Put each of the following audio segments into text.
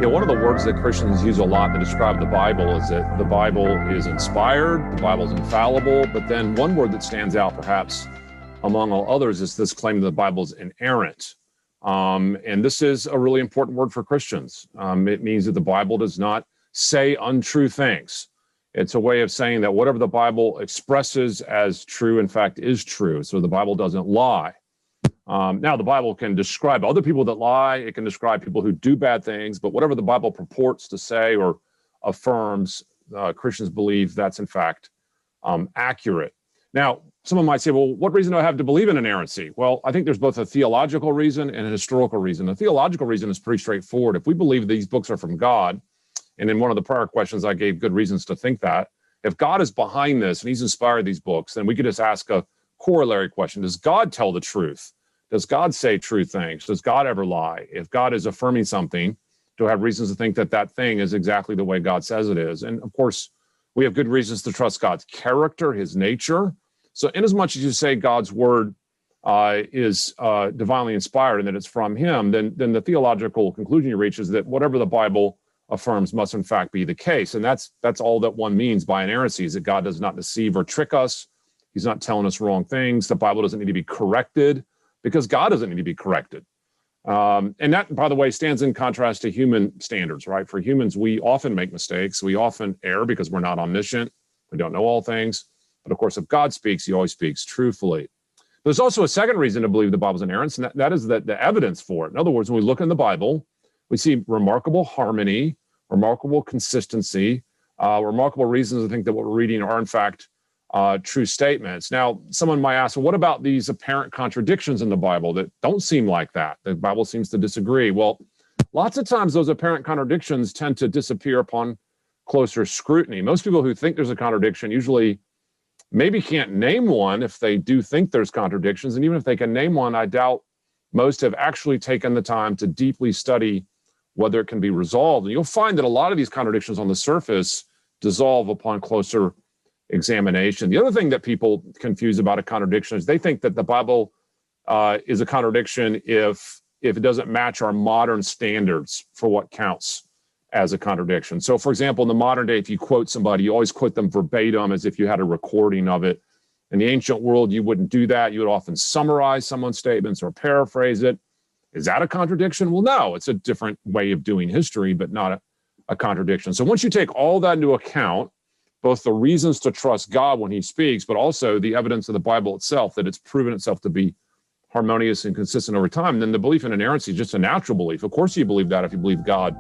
Yeah, one of the words that Christians use a lot to describe the Bible is that the Bible is inspired, the Bible is infallible, but then one word that stands out perhaps among all others is this claim that the Bible is inerrant. And this is a really important word for Christians. It means that the Bible does not say untrue things. It's a way of saying that whatever the Bible expresses as true, in fact, is true. So the Bible doesn't lie. Now, the Bible can describe other people that lie. It can describe people who do bad things. But whatever the Bible purports to say or affirms, Christians believe that's, in fact, accurate. Now, someone might say, well, what reason do I have to believe in inerrancy? Well, I think there's both a theological reason and a historical reason. The theological reason is pretty straightforward. If we believe these books are from God, and in one of the prior questions, I gave good reasons to think that, if God is behind this and he's inspired these books, then we could just ask a corollary question. Does God tell the truth? Does God say true things? Does God ever lie? If God is affirming something, do I have reasons to think that that thing is exactly the way God says it is? And of course, we have good reasons to trust God's character, his nature. So inasmuch as you say God's word is divinely inspired and that it's from him, then the theological conclusion you reach is that whatever the Bible affirms must in fact be the case. And that's all that one means by inerrancy, is that God does not deceive or trick us. He's not telling us wrong things. The Bible doesn't need to be corrected because God doesn't need to be corrected. And that, by the way, stands in contrast to human standards, right? For humans, we often make mistakes. We often err because we're not omniscient. We don't know all things. But of course, if God speaks, he always speaks truthfully. There's also a second reason to believe the Bible's inerrant, and that is that the evidence for it. In other words, when we look in the Bible, we see remarkable harmony, remarkable consistency, remarkable reasons to think that what we're reading are, in fact, true statements. Now, someone might ask, well, what about these apparent contradictions in the Bible that don't seem like that? The Bible seems to disagree. Well, lots of times those apparent contradictions tend to disappear upon closer scrutiny. Most people who think there's a contradiction usually maybe can't name one if they do think there's contradictions. And even if they can name one, I doubt most have actually taken the time to deeply study whether it can be resolved. And you'll find that a lot of these contradictions on the surface dissolve upon closer examination. The other thing that people confuse about a contradiction is they think that the Bible is a contradiction if it doesn't match our modern standards for what counts as a contradiction. So, for example, in the modern day, if you quote somebody, you always quote them verbatim as if you had a recording of it. In the ancient world, you wouldn't do that. You would often summarize someone's statements or paraphrase it. Is that a contradiction? Well, no, it's a different way of doing history, but not a contradiction. So once you take all that into account, both the reasons to trust God when he speaks, but also the evidence of the Bible itself, that it's proven itself to be harmonious and consistent over time, then the belief in inerrancy is just a natural belief. Of course you believe that if you believe God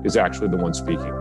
is actually the one speaking.